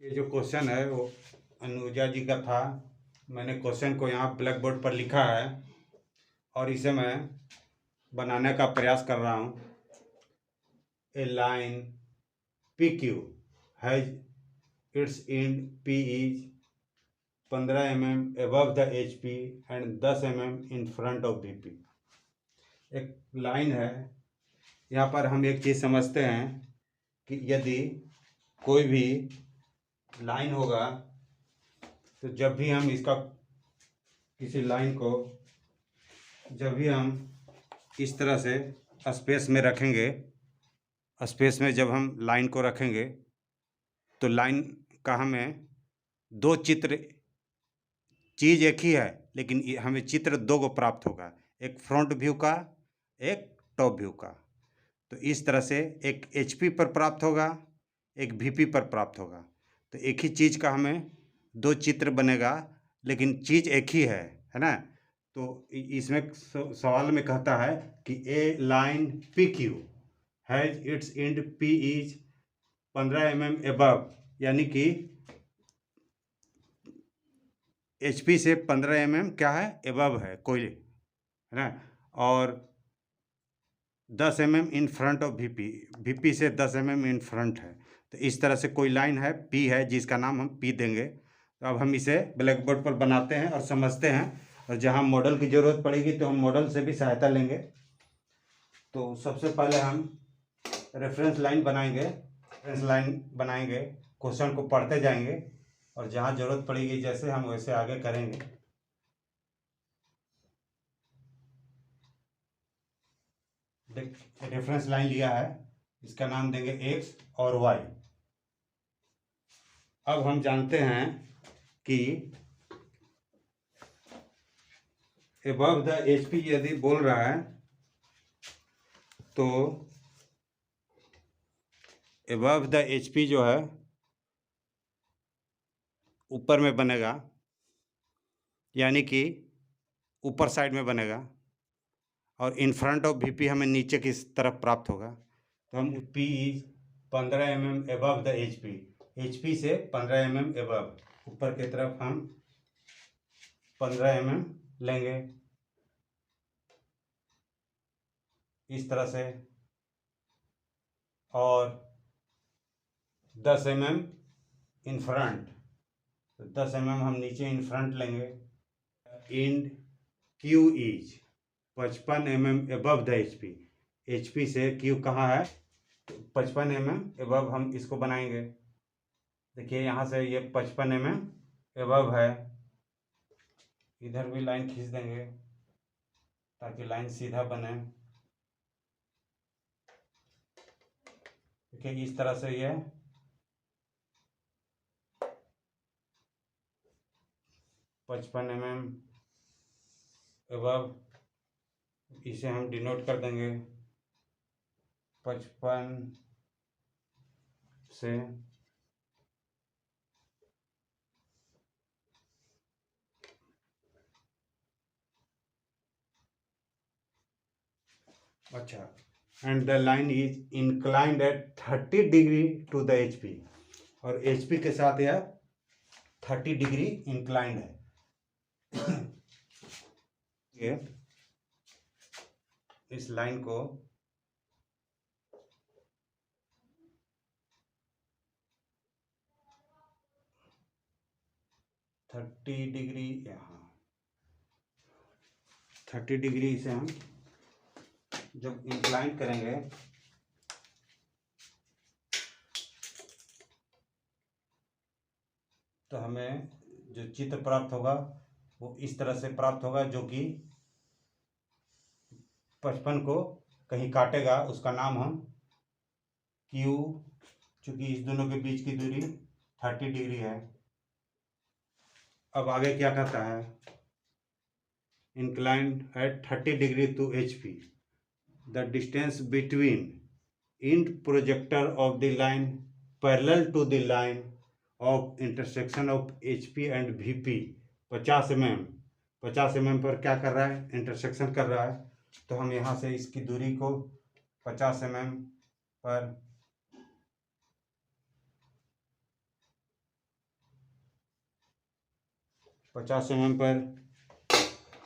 ये जो क्वेश्चन है वो अनुजा जी का था। मैंने क्वेश्चन को यहाँ ब्लैक बोर्ड पर लिखा है और इसे मैं बनाने का प्रयास कर रहा हूँ। A line P Q has its end P is 15 mm above the HP and 10 mm in front of VP। एक लाइन है। यहाँ पर हम एक चीज़ समझते हैं कि यदि कोई भी लाइन होगा तो जब भी हम इसका किसी लाइन को जब भी हम इस तरह से स्पेस में रखेंगे, स्पेस में जब हम लाइन को रखेंगे तो लाइन का हमें दो चित्र, चीज़ एक ही है लेकिन हमें चित्र दो को प्राप्त होगा, एक फ्रंट व्यू का, एक टॉप व्यू का। तो इस तरह से एक एचपी पर प्राप्त होगा, एक वीपी पर प्राप्त होगा। तो एक ही चीज़ का हमें दो चित्र बनेगा लेकिन चीज़ एक ही है ना। तो इसमें सवाल में कहता है कि a line P Q has its end P is 15 mm above, यानी कि एचपी से 15 mm क्या है, एबव है कोई, है ना। और 10 mm in front of VP, VP से 10 mm इन फ्रंट है। तो इस तरह से कोई लाइन है पी है जिसका नाम हम पी देंगे। तो अब हम इसे ब्लैक बोर्ड पर बनाते हैं और समझते हैं, और जहाँ मॉडल की ज़रूरत पड़ेगी तो हम मॉडल से भी सहायता लेंगे। तो सबसे पहले हम रेफरेंस लाइन बनाएंगे, क्वेश्चन को पढ़ते जाएंगे और जहाँ ज़रूरत पड़ेगी जैसे हम वैसे आगे करेंगे। रेफरेंस लाइन लिया है, इसका नाम देंगे एक्स और वाई। अब हम जानते हैं कि एबव द एचपी यदि बोल रहा है तो एबव द एचपी जो है ऊपर में बनेगा, यानी कि ऊपर साइड में बनेगा, और इन फ्रंट ऑफ वीपी हमें नीचे की तरफ प्राप्त होगा। तो हम P is 15 mm above the HP, HP से 15 mm एबव, ऊपर की तरफ हम 15 mm लेंगे इस तरह से, और 10 mm इन फ्रंट, तो 10 mm हम नीचे इन फ्रंट लेंगे। End Q is 55 mm above the HP, HP से क्यू कहाँ है, 55 mm एबव हम इसको बनाएंगे। देखिए यहाँ से ये 55 mm एबव है, इधर भी लाइन खींच देंगे ताकि लाइन सीधा बने। देखिए इस तरह से ये 55 mm एबव, इसे हम डिनोट कर देंगे 55 से। अच्छा, and the line is inclined at 30 degree to the HP, और एचपी के साथ यह 30 डिग्री इंक्लाइंड है। ये इस लाइन को थर्टी डिग्री, यहाँ 30 डिग्री से हम जब इंक्लाइन करेंगे तो हमें जो चित्र प्राप्त होगा वो इस तरह से प्राप्त होगा, जो कि 55 को कहीं काटेगा, उसका नाम हम क्यू, चूंकि इस दोनों के बीच की दूरी 30 डिग्री है। अब आगे क्या कहता है, inclined at 30 degree to HP, the distance between end projector of the line parallel to the line of intersection of HP and VP 50 mm, 50 mm पर क्या कर रहा है, इंटरसेक्शन कर रहा है। तो हम यहाँ से इसकी दूरी को 50 mm पर 50 mm पर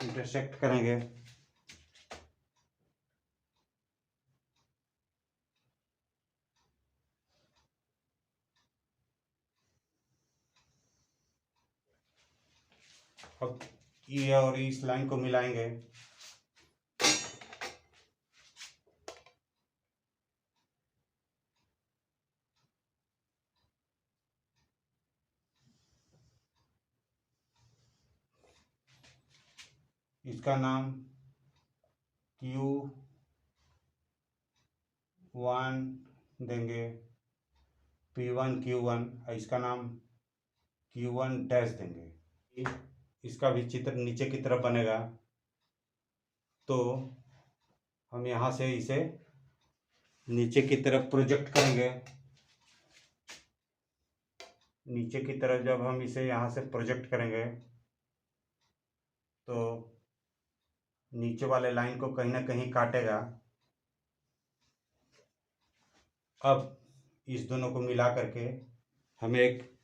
इंटरसेक्ट करेंगे। अब ये और इस लाइन को मिलाएंगे। इसका नाम Q1 देंगे, P1 Q1, इसका नाम Q1 डैश देंगे। इसका भी चित्र नीचे की तरफ बनेगा, तो हम यहाँ से इसे नीचे की तरफ प्रोजेक्ट करेंगे। नीचे की तरफ जब हम इसे यहाँ से प्रोजेक्ट करेंगे तो नीचे वाले लाइन को कहीं ना कहीं काटेगा। अब इस दोनों को मिला करके हम एक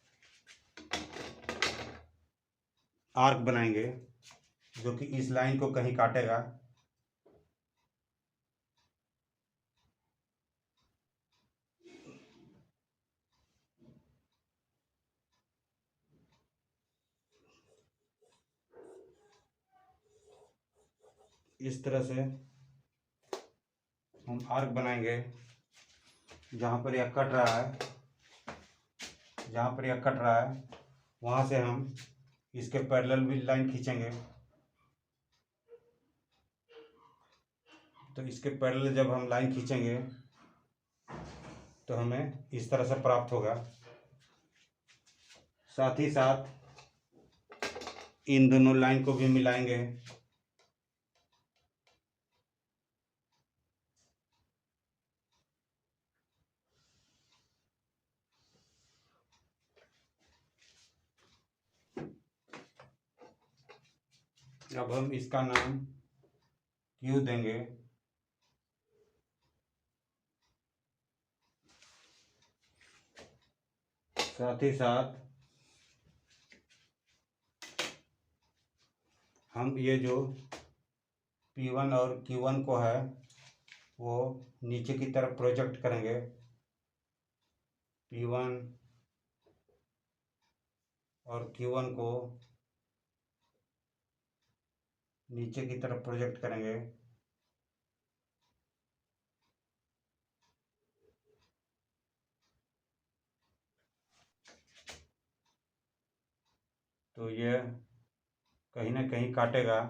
आर्क बनाएंगे जो कि इस लाइन को कहीं काटेगा। इस तरह से हम आर्क बनाएंगे। जहाँ पर यह कट रहा है, जहाँ पर यह कट रहा है वहाँ से हम इसके पैरेलल भी लाइन खींचेंगे। तो इसके पैरेलल जब हम लाइन खींचेंगे तो हमें इस तरह से प्राप्त होगा। साथ ही साथ इन दोनों लाइन को भी मिलाएंगे। अब हम इसका नाम Q देंगे। साथ ही साथ हम ये जो P1 और Q1 को है वो नीचे की तरफ प्रोजेक्ट करेंगे। P1 और Q1 को नीचे की तरफ प्रोजेक्ट करेंगे। तो ये कहीं ना कहीं काटेगा।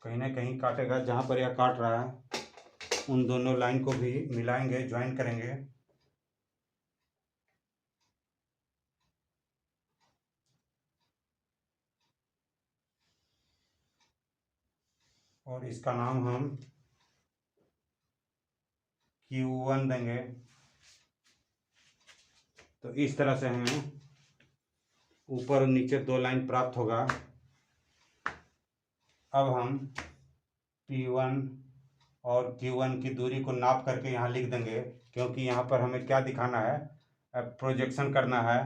कहीं ना कहीं काटेगा। जहाँ पर यह काट रहा है उन दोनों लाइन को भी मिलाएंगे, ज्वाइन करेंगे। और इसका नाम हम Q1 देंगे। तो इस तरह से हमें ऊपर और नीचे दो लाइन प्राप्त होगा। अब हम P1 और Q1 की दूरी को नाप करके यहाँ लिख देंगे, क्योंकि यहाँ पर हमें क्या दिखाना है, प्रोजेक्शन करना है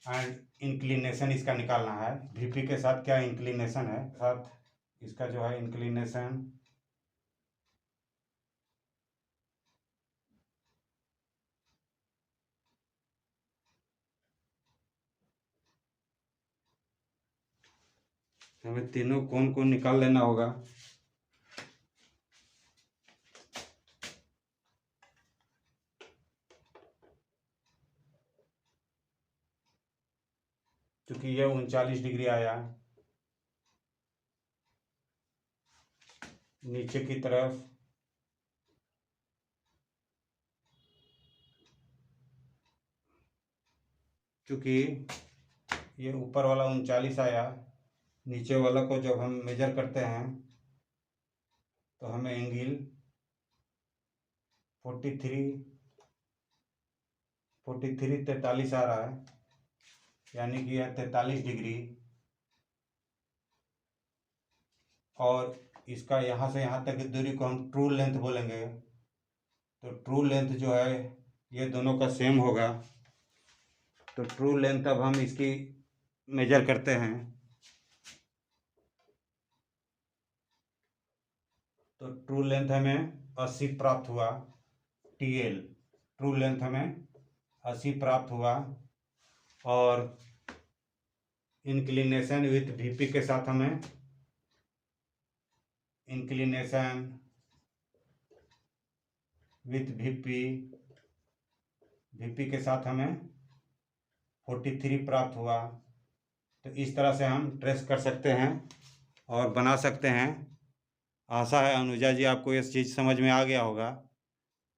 एंड इंक्लिनेशन इसका निकालना है। VP के साथ क्या इंक्लिनेशन है, साथ इसका जो है इंक्लिनेशन हमें तीनों कोण को निकाल लेना होगा। क्योंकि यह 39 डिग्री आया नीचे की तरफ, क्योंकि ये ऊपर वाला 39 आया, नीचे वाला को जब हम मेजर करते हैं तो हमें एंगल 43 43 43 आ रहा है, यानी कि यह 43 डिग्री और इसका यहाँ से यहाँ तक की दूरी को हम ट्रू लेंथ बोलेंगे। तो ट्रू लेंथ जो है ये दोनों का सेम होगा। तो ट्रू लेंथ अब हम इसकी मेजर करते हैं। तो ट्रू लेंथ हमें 80 प्राप्त हुआ। TL ट्रू लेंथ हमें 80 प्राप्त हुआ। और इंक्लिनेशन विथ VP के साथ हमें इंक्लिनेशन विथ VP के साथ हमें 43 प्राप्त हुआ। तो इस तरह से हम ट्रेस कर सकते हैं और बना सकते हैं। आशा है अनुजा जी आपको ये चीज़ समझ में आ गया होगा।